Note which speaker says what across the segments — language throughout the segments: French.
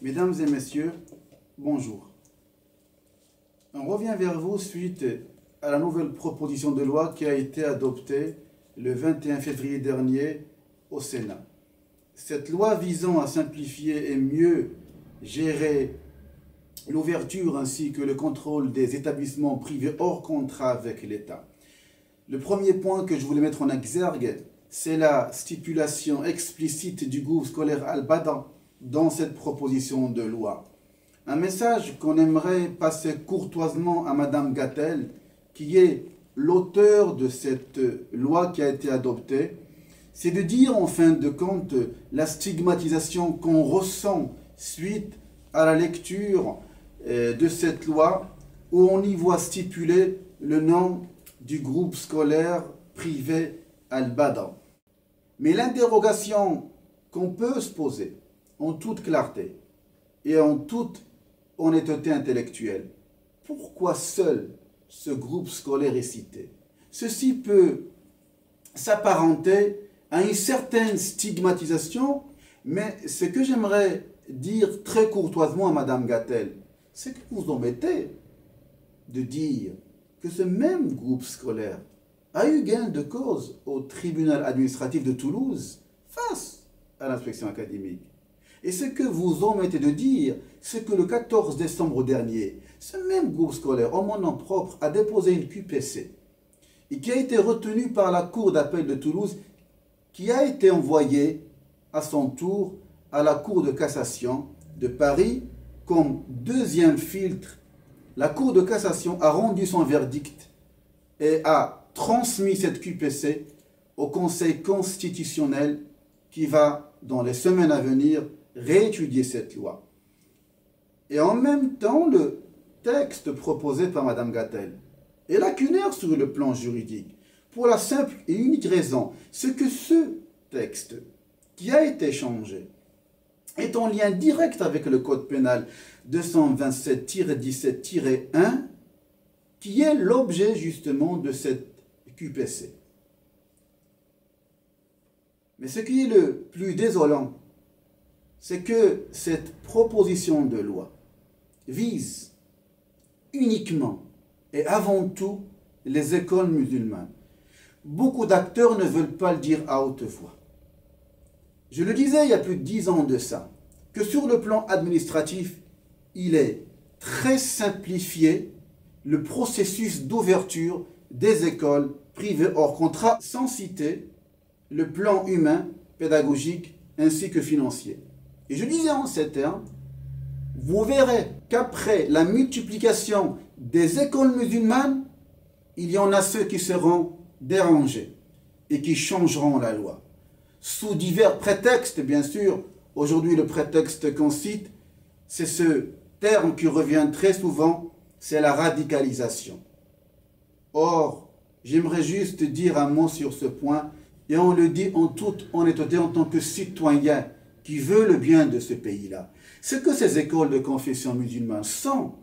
Speaker 1: Mesdames et messieurs, bonjour. On revient vers vous suite à la nouvelle proposition de loi qui a été adoptée le 21 février dernier au Sénat. Cette loi visant à simplifier et mieux gérer l'ouverture ainsi que le contrôle des établissements privés hors contrat avec l'État. Le premier point que je voulais mettre en exergue, c'est la stipulation explicite du groupe scolaire Al-Badr dans cette proposition de loi. Un message qu'on aimerait passer courtoisement à Madame Gatel, qui est l'auteur de cette loi qui a été adoptée, c'est de dire en fin de compte la stigmatisation qu'on ressent suite à la lecture de cette loi où on y voit stipuler le nom du groupe scolaire privé Al-Badr. Mais l'interrogation qu'on peut se poser en toute clarté et en toute honnêteté intellectuelle, pourquoi seul ce groupe scolaire est cité? Ceci peut s'apparenter à une certaine stigmatisation, mais ce que j'aimerais dire très courtoisement à Madame Gatel, c'est que vous omettez de dire que ce même groupe scolaire a eu gain de cause au tribunal administratif de Toulouse face à l'inspection académique. Et ce que vous omettez de dire, c'est que le 14 décembre dernier, ce même groupe scolaire, en mon nom propre, a déposé une QPC et qui a été retenue par la Cour d'appel de Toulouse, qui a été envoyée à son tour à la Cour de cassation de Paris comme deuxième filtre. La Cour de cassation a rendu son verdict et a transmis cette QPC au Conseil constitutionnel qui va, dans les semaines à venir, réétudier cette loi. Et en même temps, le texte proposé par Madame Gatel est lacunaire sur le plan juridique, pour la simple et unique raison, c'est que ce texte qui a été changé est en lien direct avec le Code pénal 227-17-1, qui est l'objet justement de cette QPC. Mais ce qui est le plus désolant, c'est que cette proposition de loi vise uniquement et avant tout les écoles musulmanes. Beaucoup d'acteurs ne veulent pas le dire à haute voix. Je le disais il y a plus de 10 ans de ça, que sur le plan administratif, il est très simplifié le processus d'ouverture des écoles privées hors contrat, sans citer le plan humain, pédagogique ainsi que financier. Et je disais en ces termes, vous verrez qu'après la multiplication des écoles musulmanes, il y en a ceux qui seront dérangés et qui changeront la loi. Sous divers prétextes, bien sûr. Aujourd'hui, le prétexte qu'on cite, c'est ce terme qui revient très souvent, c'est la radicalisation. Or, j'aimerais juste dire un mot sur ce point, et on le dit en toute honnêteté en tant que citoyen qui veut le bien de ce pays-là. Ce que ces écoles de confession musulmane sont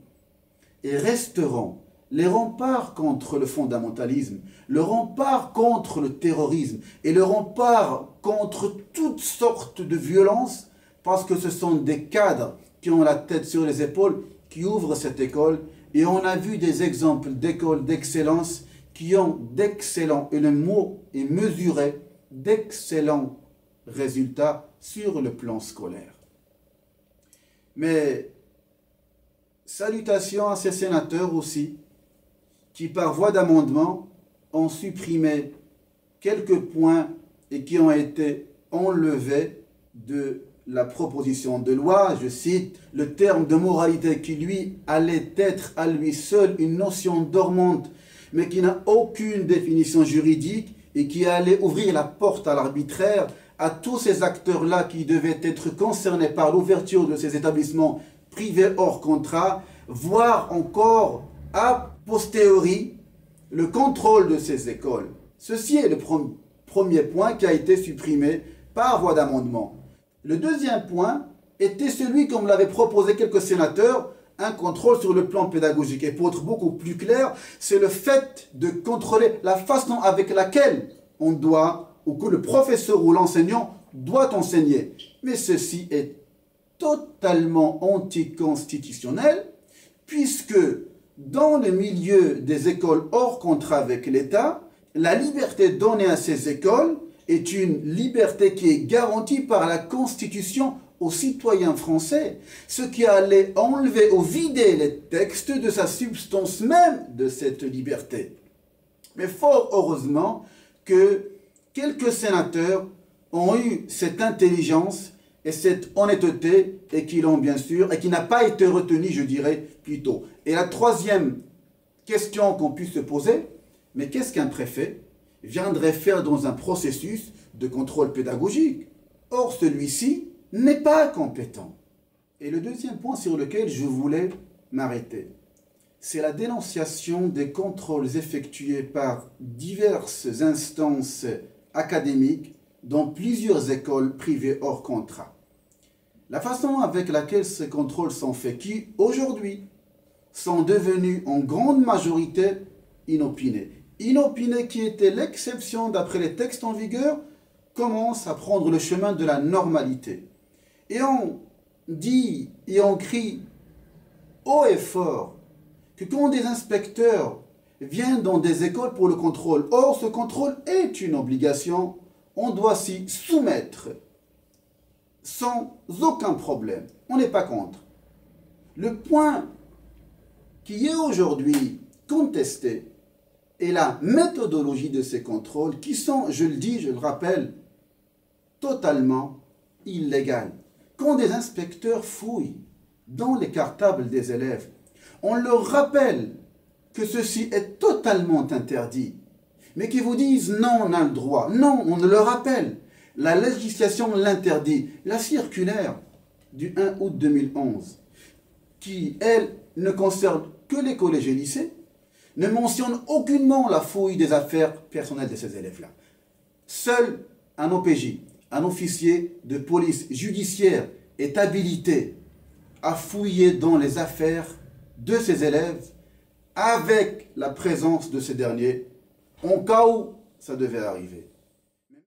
Speaker 1: et resteront les remparts contre le fondamentalisme, le rempart contre le terrorisme et le rempart contre toutes sortes de violences, parce que ce sont des cadres qui ont la tête sur les épaules, qui ouvrent cette école. Et on a vu des exemples d'écoles d'excellence qui ont d'excellents, et le mot est mesuré, d'excellents résultats sur le plan scolaire. Mais salutations à ces sénateurs aussi, qui par voie d'amendement ont supprimé quelques points et qui ont été enlevés de la proposition de loi. Je cite le terme de moralité qui lui allait être à lui seul une notion dormante, mais qui n'a aucune définition juridique et qui allait ouvrir la porte à l'arbitraire à tous ces acteurs-là qui devaient être concernés par l'ouverture de ces établissements privés hors contrat, voire encore a posteriori le contrôle de ces écoles. Ceci est le premier point qui a été supprimé par voie d'amendement. Le deuxième point était celui, comme l'avaient proposé quelques sénateurs, un contrôle sur le plan pédagogique. Et pour être beaucoup plus clair, c'est le fait de contrôler la façon avec laquelle on doit, ou que le professeur ou l'enseignant doit enseigner. Mais ceci est totalement anticonstitutionnel, puisque dans le milieu des écoles hors contrat avec l'État, la liberté donnée à ces écoles est une liberté qui est garantie par la Constitution aux citoyens français, ce qui allait enlever ou vider les textes de sa substance même de cette liberté. Mais fort heureusement que quelques sénateurs ont eu cette intelligence et cette honnêteté et qui l'ont bien sûr, et qui n'a pas été retenue, je dirais, plus tôt. Et la troisième question qu'on puisse se poser, mais qu'est-ce qu'un préfet viendrait faire dans un processus de contrôle pédagogique? Or, celui-ci n'est pas compétent. Et le deuxième point sur lequel je voulais m'arrêter, c'est la dénonciation des contrôles effectués par diverses instances académiques dans plusieurs écoles privées hors contrat. La façon avec laquelle ces contrôles sont faits, qui aujourd'hui sont devenus en grande majorité inopinés. Inopinés qui était l'exception d'après les textes en vigueur, commence à prendre le chemin de la normalité. Et on dit et on crie haut et fort que quand des inspecteurs viennent dans des écoles pour le contrôle, or ce contrôle est une obligation, on doit s'y soumettre sans aucun problème. On n'est pas contre. Le point qui est aujourd'hui contesté est la méthodologie de ces contrôles qui sont, je le dis, je le rappelle, totalement illégales. Quand des inspecteurs fouillent dans les cartables des élèves, on leur rappelle que ceci est totalement interdit, mais qu'ils vous disent non, on a le droit. Non, on le rappelle. La législation l'interdit. La circulaire du 1 août 2011, qui, elle, ne concerne que les collèges et lycées, ne mentionne aucunement la fouille des affaires personnelles de ces élèves-là. Seul un OPJ, un officier de police judiciaire, est habilité à fouiller dans les affaires de ces élèves avec la présence de ces derniers, en cas où ça devait arriver.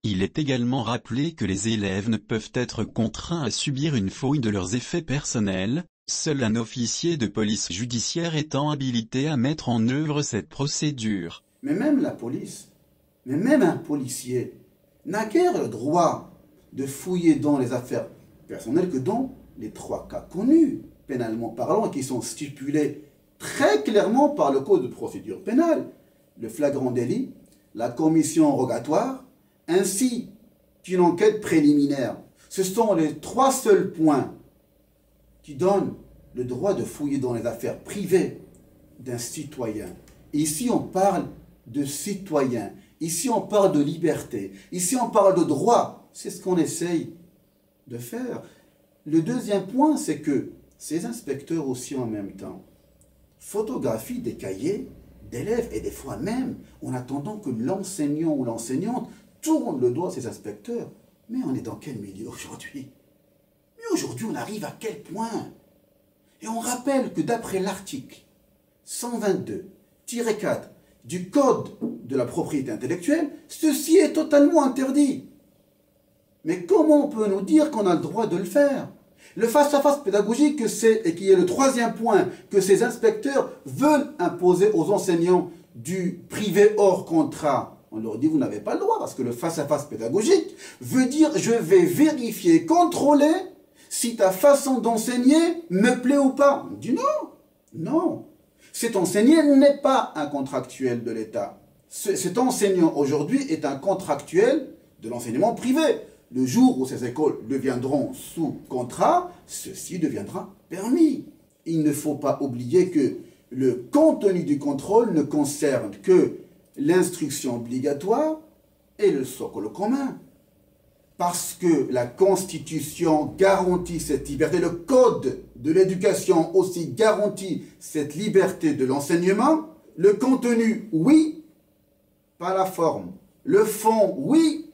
Speaker 2: Il est également rappelé que les élèves ne peuvent être contraints à subir une fouille de leurs effets personnels, seul un officier de police judiciaire étant habilité à mettre en œuvre cette procédure.
Speaker 1: Mais même la police, mais même un policier, n'a guère le droit de fouiller dans les affaires personnelles que dans les 3 cas connus, pénalement parlant, et qui sont stipulés très clairement par le Code de procédure pénale. Le flagrant délit, la commission rogatoire, ainsi qu'une enquête préliminaire. Ce sont les 3 seuls points qui donnent le droit de fouiller dans les affaires privées d'un citoyen. Et ici, on parle de citoyen. Ici, on parle de liberté. Ici, on parle de droit. C'est ce qu'on essaye de faire. Le deuxième point, c'est que ces inspecteurs aussi en même temps photographient des cahiers d'élèves et des fois même en attendant que l'enseignant ou l'enseignante tourne le doigt à ces inspecteurs. Mais on est dans quel milieu aujourd'hui? Mais aujourd'hui, on arrive à quel point? Et on rappelle que d'après l'article 122-4 du Code de la propriété intellectuelle, ceci est totalement interdit. Mais comment on peut nous dire qu'on a le droit de le faire? Le face-à-face pédagogique, et qui est le 3e point, que ces inspecteurs veulent imposer aux enseignants du privé hors contrat. On leur dit, vous n'avez pas le droit, parce que le face-à-face pédagogique veut dire, je vais vérifier, contrôler si ta façon d'enseigner me plaît ou pas. On dit non, non. Cet enseignant n'est pas un contractuel de l'État. Cet enseignant aujourd'hui est un contractuel de l'enseignement privé. Le jour où ces écoles deviendront sous contrat, ceci deviendra permis. Il ne faut pas oublier que le contenu du contrôle ne concerne que l'instruction obligatoire et le socle commun. Parce que la Constitution garantit cette liberté, le Code de l'éducation aussi garantit cette liberté de l'enseignement. Le contenu, oui, pas la forme. Le fond, oui,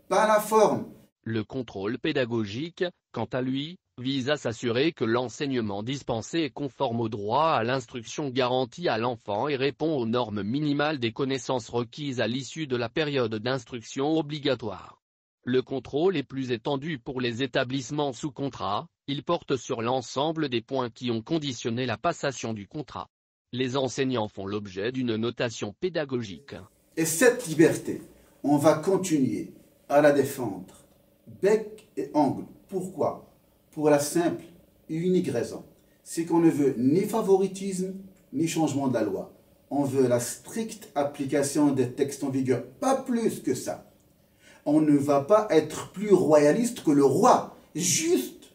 Speaker 1: pas la forme.
Speaker 3: Le contrôle pédagogique, quant à lui, vise à s'assurer que l'enseignement dispensé est conforme au droit à l'instruction garantie à l'enfant et répond aux normes minimales des connaissances requises à l'issue de la période d'instruction obligatoire. Le contrôle est plus étendu pour les établissements sous contrat, il porte sur l'ensemble des points qui ont conditionné la passation du contrat. Les enseignants font l'objet d'une notation pédagogique.
Speaker 1: Et cette liberté, on va continuer à la défendre, bec et ongle. Pourquoi? Pour la simple et unique raison, c'est qu'on ne veut ni favoritisme, ni changement de la loi. On veut la stricte application des textes en vigueur, pas plus que ça. On ne va pas être plus royaliste que le roi, juste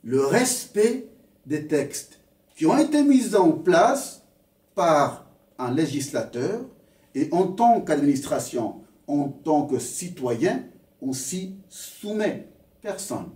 Speaker 1: le respect des textes qui ont été mis en place par un législateur, et en tant qu'administration, en tant que citoyen, on s'y soumet. Personne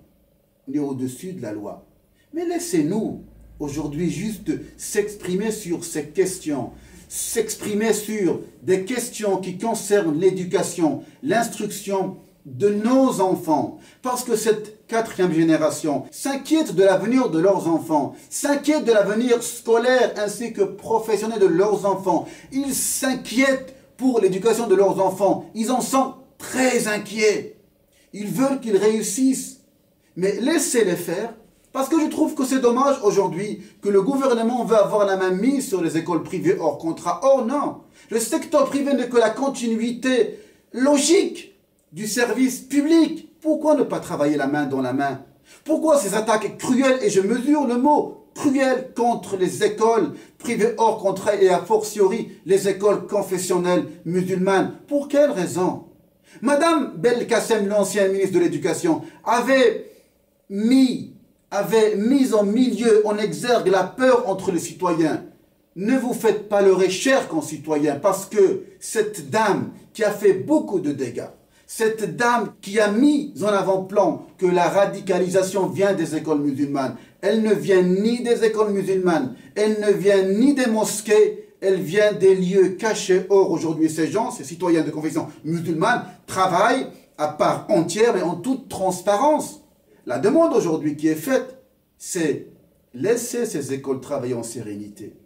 Speaker 1: n'est au-dessus de la loi. Mais laissez-nous aujourd'hui juste s'exprimer sur ces questions, s'exprimer sur des questions qui concernent l'éducation, l'instruction de nos enfants. Parce que cette quatrième génération s'inquiète de l'avenir de leurs enfants, s'inquiète de l'avenir scolaire ainsi que professionnel de leurs enfants. Ils s'inquiètent pour l'éducation de leurs enfants. Ils en sont très inquiets. Ils veulent qu'ils réussissent. Mais laissez-les faire. Parce que je trouve que c'est dommage aujourd'hui que le gouvernement veut avoir la main mise sur les écoles privées hors contrat. Or non, le secteur privé n'est que la continuité logique du service public. Pourquoi ne pas travailler la main dans la main? Pourquoi ces attaques cruelles, et je mesure le mot cruel, contre les écoles privées hors contrat et a fortiori les écoles confessionnelles musulmanes? Pour quelle raison? Madame Belkacem, l'ancien ministre de l'Éducation, avait mis en milieu, en exergue la peur entre les citoyens. Ne vous faites pas leurrer, chers concitoyens, parce que cette dame qui a fait beaucoup de dégâts, cette dame qui a mis en avant-plan que la radicalisation vient des écoles musulmanes, elle ne vient ni des écoles musulmanes, elle ne vient ni des mosquées, elle vient des lieux cachés. Or, aujourd'hui, ces gens, ces citoyens de confession musulmane, travaillent à part entière et en toute transparence. La demande aujourd'hui qui est faite, c'est laisser ces écoles travailler en sérénité.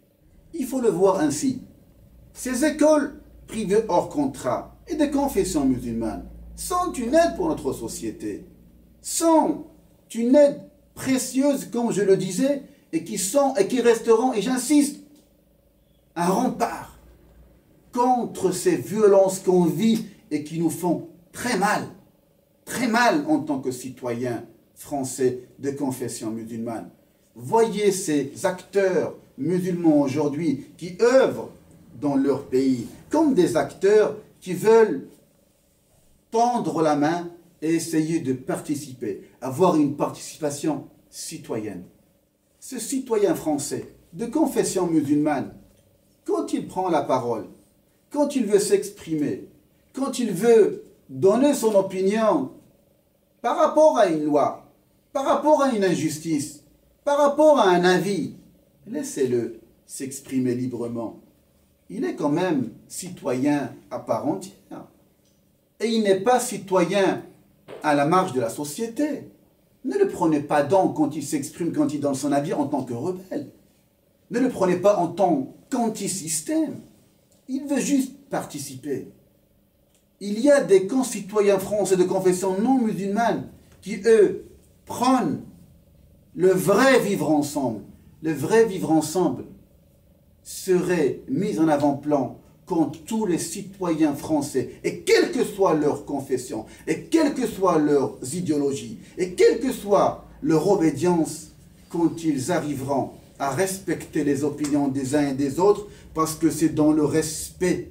Speaker 1: Il faut le voir ainsi. Ces écoles privées hors contrat et des confessions musulmanes sont une aide pour notre société, sont une aide précieuse, comme je le disais, et qui resteront, et j'insiste, un rempart contre ces violences qu'on vit et qui nous font très mal en tant que citoyens français de confession musulmane. Voyez ces acteurs musulmans aujourd'hui qui œuvrent dans leur pays comme des acteurs qui veulent tendre la main et essayer de participer, avoir une participation citoyenne. Ce citoyen français de confession musulmane, quand il prend la parole, quand il veut s'exprimer, quand il veut donner son opinion par rapport à une loi, par rapport à une injustice, par rapport à un avis, laissez-le s'exprimer librement. Il est quand même citoyen à part entière. Et il n'est pas citoyen à la marge de la société. Ne le prenez pas donc quand il s'exprime, quand il donne son avis en tant que rebelle. Ne le prenez pas en tant qu'anti-système. Il veut juste participer. Il y a des concitoyens français de confession non musulmane qui, eux, prônent le vrai vivre ensemble. Le vrai vivre ensemble serait mis en avant-plan quand tous les citoyens français, et quelle que soit leur confession, et quelle que soit leurs idéologies, et quelle que soit leur obédience, quand ils arriveront à respecter les opinions des uns et des autres, parce que c'est dans le respect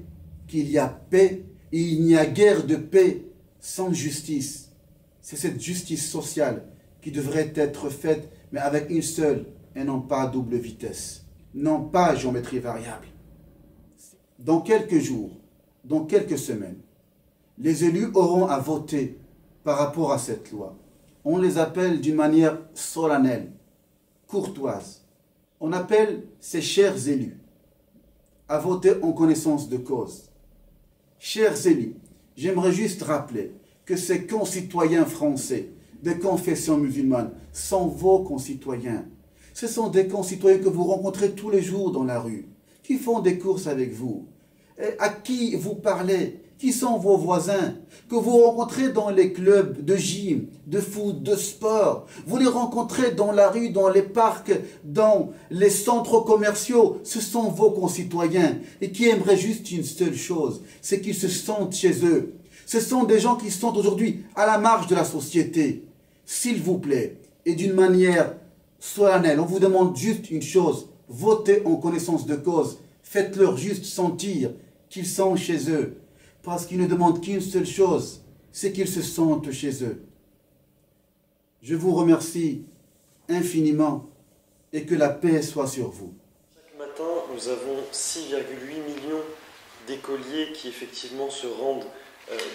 Speaker 1: qu'il y a paix, et il n'y a guère de paix sans justice. C'est cette justice sociale qui devrait être faite, mais avec une seule, et non pas à double vitesse, non pas à géométrie variable. Dans quelques jours, dans quelques semaines, les élus auront à voter par rapport à cette loi. On les appelle d'une manière solennelle, courtoise. On appelle ces chers élus à voter en connaissance de cause. Chers élus, j'aimerais juste rappeler que ces concitoyens français de confession musulmane sont vos concitoyens. Ce sont des concitoyens que vous rencontrez tous les jours dans la rue, qui font des courses avec vous, à qui vous parlez, qui sont vos voisins, que vous rencontrez dans les clubs de gym, de foot, de sport. Vous les rencontrez dans la rue, dans les parcs, dans les centres commerciaux. Ce sont vos concitoyens et qui aimeraient juste une seule chose, c'est qu'ils se sentent chez eux. Ce sont des gens qui sont aujourd'hui à la marge de la société. S'il vous plaît, et d'une manière solennelle, on vous demande juste une chose, votez en connaissance de cause. Faites-leur juste sentir qu'ils sont chez eux. Parce qu'ils ne demandent qu'une seule chose, c'est qu'ils se sentent chez eux. Je vous remercie infiniment et que la paix soit sur vous.
Speaker 4: Chaque matin, nous avons 6,8 millions d'écoliers qui effectivement se rendent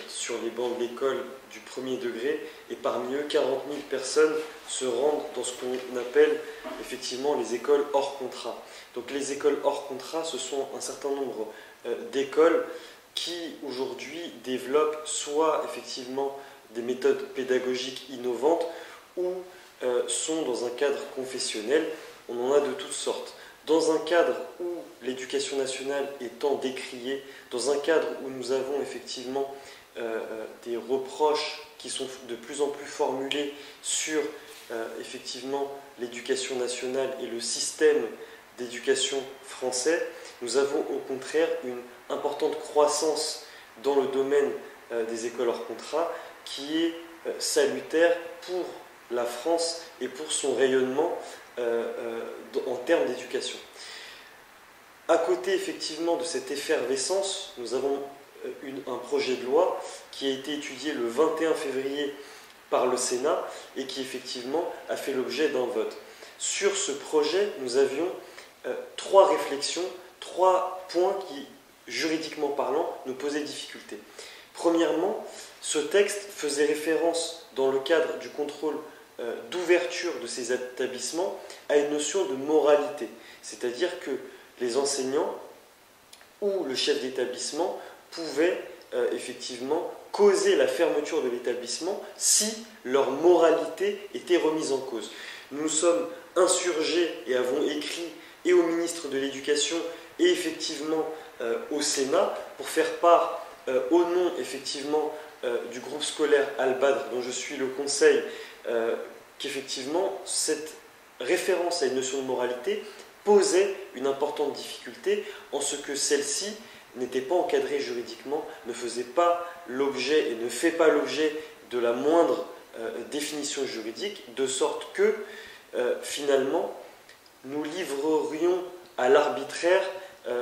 Speaker 4: sur les bancs de l'école du premier degré et parmi eux, 40 000 personnes se rendent dans ce qu'on appelle effectivement les écoles hors contrat. Donc les écoles hors contrat, ce sont un certain nombre d'écoles qui aujourd'hui développent soit effectivement des méthodes pédagogiques innovantes ou sont dans un cadre confessionnel. On en a de toutes sortes. Dans un cadre où l'éducation nationale étant décriée, dans un cadre où nous avons effectivement des reproches qui sont de plus en plus formulés sur effectivement l'éducation nationale et le système d'éducation français, nous avons au contraire une importante croissance dans le domaine des écoles hors contrat qui est salutaire pour la France et pour son rayonnement en termes d'éducation. À côté effectivement de cette effervescence, nous avons un projet de loi qui a été étudié le 21 février par le Sénat et qui effectivement a fait l'objet d'un vote. Sur ce projet, nous avions trois réflexions, trois points qui, juridiquement parlant, nous posaient difficulté. Premièrement, ce texte faisait référence, dans le cadre du contrôle d'ouverture de ces établissements, à une notion de moralité. C'est-à-dire que les enseignants ou le chef d'établissement pouvaient effectivement causer la fermeture de l'établissement si leur moralité était remise en cause. Nous nous sommes insurgés et avons écrit et au ministre de l'Éducation et effectivement au Sénat pour faire part au nom effectivement du groupe scolaire Al-Badr dont je suis le conseil qu'effectivement cette référence à une notion de moralité posait une importante difficulté en ce que celle-ci n'était pas encadrée juridiquement, ne faisait pas l'objet et ne fait pas l'objet de la moindre définition juridique, de sorte que finalement nous livrerions à l'arbitraire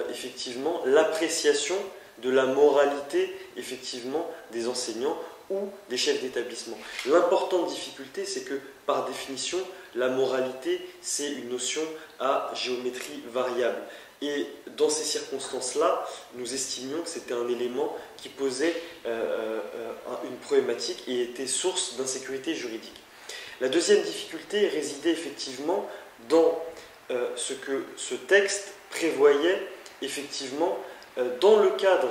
Speaker 4: effectivement l'appréciation de la moralité effectivement des enseignants ou des chefs d'établissement. L'importante difficulté, c'est que par définition, la moralité, c'est une notion à géométrie variable. Et dans ces circonstances-là, nous estimions que c'était un élément qui posait une problématique et était source d'insécurité juridique. La deuxième difficulté résidait effectivement dans ce que ce texte prévoyait effectivement dans le cadre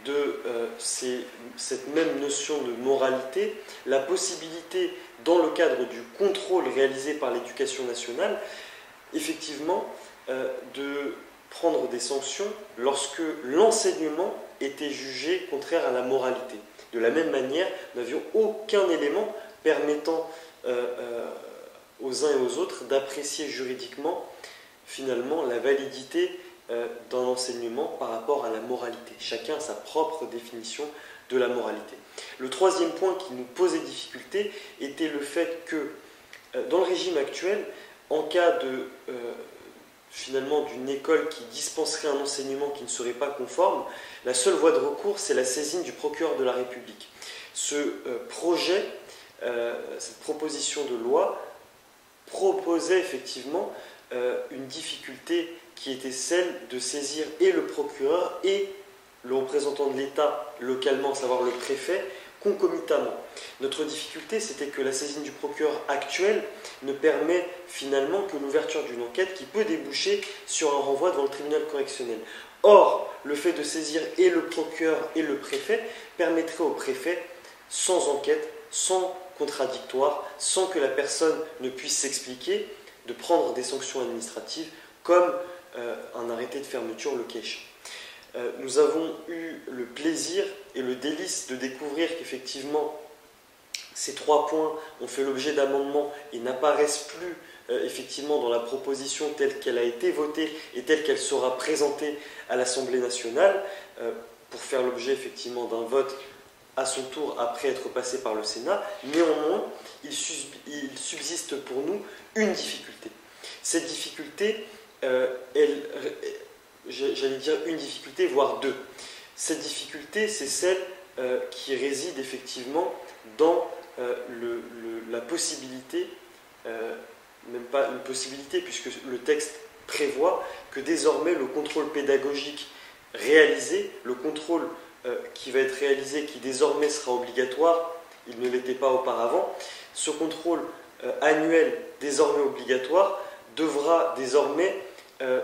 Speaker 4: de cette même notion de moralité, la possibilité, dans le cadre du contrôle réalisé par l'Éducation nationale, effectivement, de prendre des sanctions lorsque l'enseignement était jugé contraire à la moralité. De la même manière, nous n'avions aucun élément permettant aux uns et aux autres d'apprécier juridiquement, finalement, la validité d'un enseignement par rapport à la moralité. Chacun a sa propre définition de la moralité. Le troisième point qui nous posait difficulté était le fait que, dans le régime actuel, en cas de finalement d'une école qui dispenserait un enseignement qui ne serait pas conforme, la seule voie de recours, c'est la saisine du procureur de la République. Ce projet, cette proposition de loi, proposait effectivement une difficulté qui était celle de saisir et le procureur et le représentant de l'État localement, à savoir le préfet, concomitamment. Notre difficulté, c'était que la saisine du procureur actuel ne permet finalement que l'ouverture d'une enquête qui peut déboucher sur un renvoi devant le tribunal correctionnel. Or, le fait de saisir et le procureur et le préfet permettrait au préfet, sans enquête, sans contradictoire, sans que la personne ne puisse s'expliquer, de prendre des sanctions administratives comme un arrêté de fermeture le cas échéant. nous avons eu le plaisir et le délice de découvrir qu'effectivement ces 3 points ont fait l'objet d'amendements et n'apparaissent plus effectivement dans la proposition telle qu'elle a été votée et telle qu'elle sera présentée à l'Assemblée nationale pour faire l'objet effectivement d'un vote à son tour après être passé par le Sénat. Néanmoins, il subsiste pour nous une difficulté. Cette difficulté, j'allais dire une difficulté, voire 2. Cette difficulté, c'est celle qui réside effectivement dans la possibilité, même pas une possibilité, puisque le texte prévoit que désormais le contrôle pédagogique réalisé, le contrôle qui va être réalisé, qui désormais sera obligatoire, il ne l'était pas auparavant, ce contrôle annuel désormais obligatoire devra désormais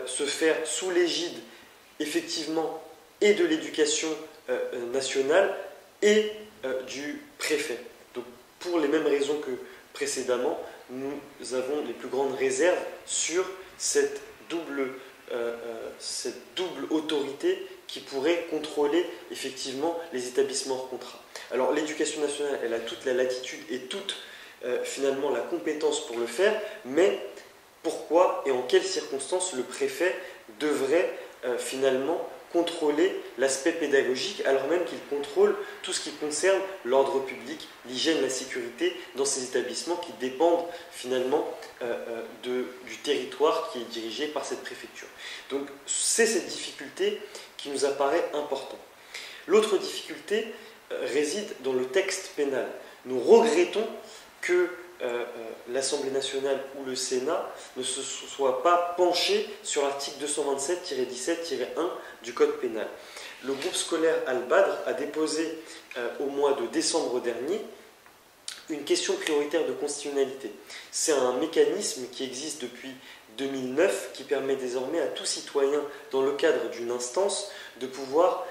Speaker 4: se faire sous l'égide effectivement et de l'éducation nationale et du préfet. Donc pour les mêmes raisons que précédemment, nous avons les plus grandes réserves sur cette double autorité qui pourrait contrôler effectivement les établissements hors contrat. Alors l'éducation nationale, elle a toute la latitude et toute finalement la compétence pour le faire, mais pourquoi et en quelles circonstances le préfet devrait finalement contrôler l'aspect pédagogique alors même qu'il contrôle tout ce qui concerne l'ordre public, l'hygiène, la sécurité dans ces établissements qui dépendent finalement du territoire qui est dirigé par cette préfecture. Donc c'est cette difficulté qui nous apparaît importante. L'autre difficulté réside dans le texte pénal. Nous regrettons que l'Assemblée nationale ou le Sénat ne se soient pas penchés sur l'article 227-17-1 du Code pénal. Le groupe scolaire Al-Badr a déposé au mois de décembre dernier une question prioritaire de constitutionnalité. C'est un mécanisme qui existe depuis 2009 qui permet désormais à tout citoyen, dans le cadre d'une instance, de pouvoir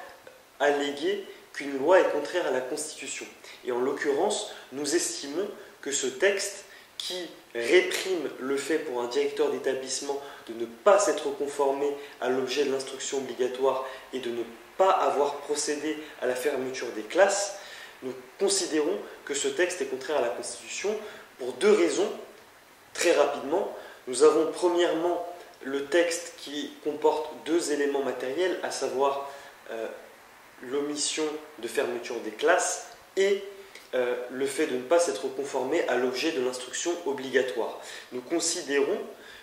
Speaker 4: alléguer qu'une loi est contraire à la Constitution. Et en l'occurrence, nous estimons que ce texte qui réprime le fait pour un directeur d'établissement de ne pas s'être conformé à l'objet de l'instruction obligatoire et de ne pas avoir procédé à la fermeture des classes, nous considérons que ce texte est contraire à la Constitution pour 2 raisons. Très rapidement, nous avons premièrement le texte qui comporte 2 éléments matériels, à savoir l'omission de fermeture des classes et le fait de ne pas s'être conformé à l'objet de l'instruction obligatoire. Nous considérons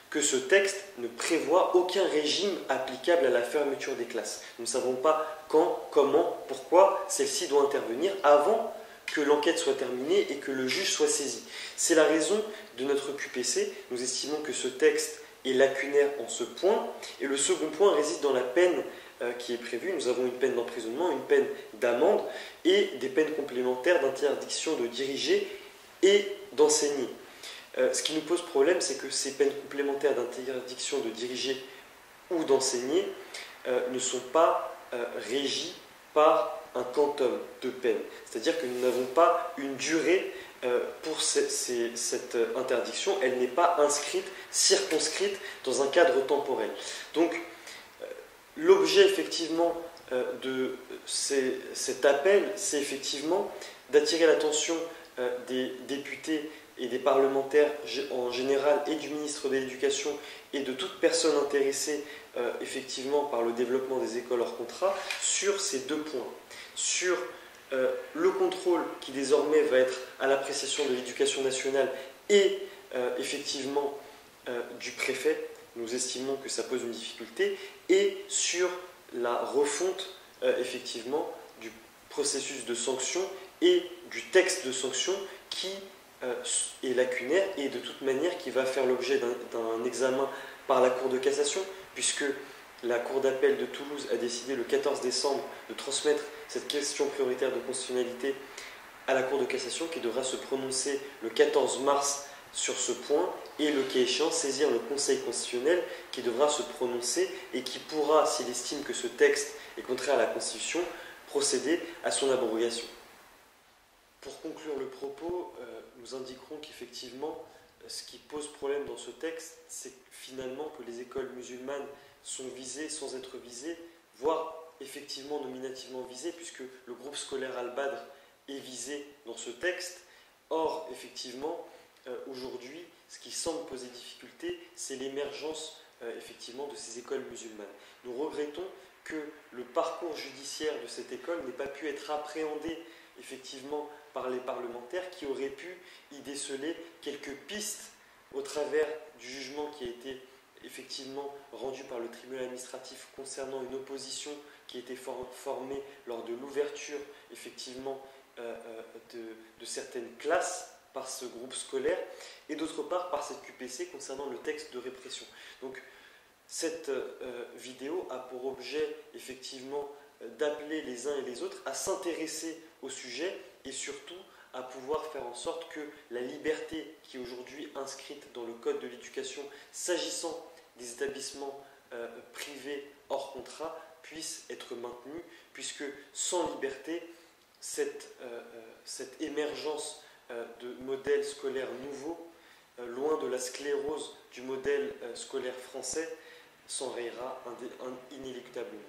Speaker 4: que ce texte ne prévoit aucun régime applicable à la fermeture des classes. Nous ne savons pas quand, comment, pourquoi celle-ci doit intervenir avant que l'enquête soit terminée et que le juge soit saisi. C'est la raison de notre QPC. Nous estimons que ce texte est lacunaire en ce point. Et le second point réside dans la peine qui est prévue. Nous avons une peine d'emprisonnement, une peine d'amende et des peines complémentaires d'interdiction de diriger et d'enseigner. Ce qui nous pose problème, c'est que ces peines complémentaires d'interdiction de diriger ou d'enseigner ne sont pas régies par un quantum de peine. C'est-à-dire que nous n'avons pas une durée pour cette interdiction. Elle n'est pas inscrite, circonscrite dans un cadre temporel. Donc, l'objet effectivement de cet appel, c'est effectivement d'attirer l'attention des députés et des parlementaires en général et du ministre de l'Éducation et de toute personne intéressée effectivement par le développement des écoles hors contrat sur ces 2 points. Sur le contrôle qui désormais va être à l'appréciation de l'Éducation nationale et effectivement du préfet, nous estimons que ça pose une difficulté, et sur la refonte effectivement du processus de sanction et du texte de sanction qui est lacunaire et de toute manière qui va faire l'objet d'un examen par la Cour de cassation, puisque la Cour d'appel de Toulouse a décidé le 14 décembre de transmettre cette question prioritaire de constitutionnalité à la Cour de cassation qui devra se prononcer le 14 mars sur ce point et le cas échéant saisir le Conseil constitutionnel qui devra se prononcer et qui pourra, s'il estime que ce texte est contraire à la Constitution, procéder à son abrogation. Pour conclure le propos, nous indiquerons qu'effectivement, ce qui pose problème dans ce texte, c'est finalement que les écoles musulmanes sont visées sans être visées, voire effectivement nominativement visés, puisque le groupe scolaire Al-Badr est visé dans ce texte. Or, effectivement, aujourd'hui, ce qui semble poser difficulté, c'est l'émergence effectivement de ces écoles musulmanes. Nous regrettons que le parcours judiciaire de cette école n'ait pas pu être appréhendé effectivement par les parlementaires qui auraient pu y déceler quelques pistes au travers du jugement qui a été effectivement rendu par le tribunal administratif concernant une opposition qui a été formée lors de l'ouverture effectivement de certaines classes par ce groupe scolaire, et d'autre part par cette QPC concernant le texte de répression. Donc cette vidéo a pour objet effectivement d'appeler les uns et les autres à s'intéresser au sujet et surtout à pouvoir faire en sorte que la liberté qui est aujourd'hui inscrite dans le Code de l'éducation s'agissant des établissements privés hors contrat puisse être maintenue, puisque sans liberté, cette émergence de modèles scolaires nouveaux, loin de la sclérose du modèle scolaire français, s'enrayera inéluctablement.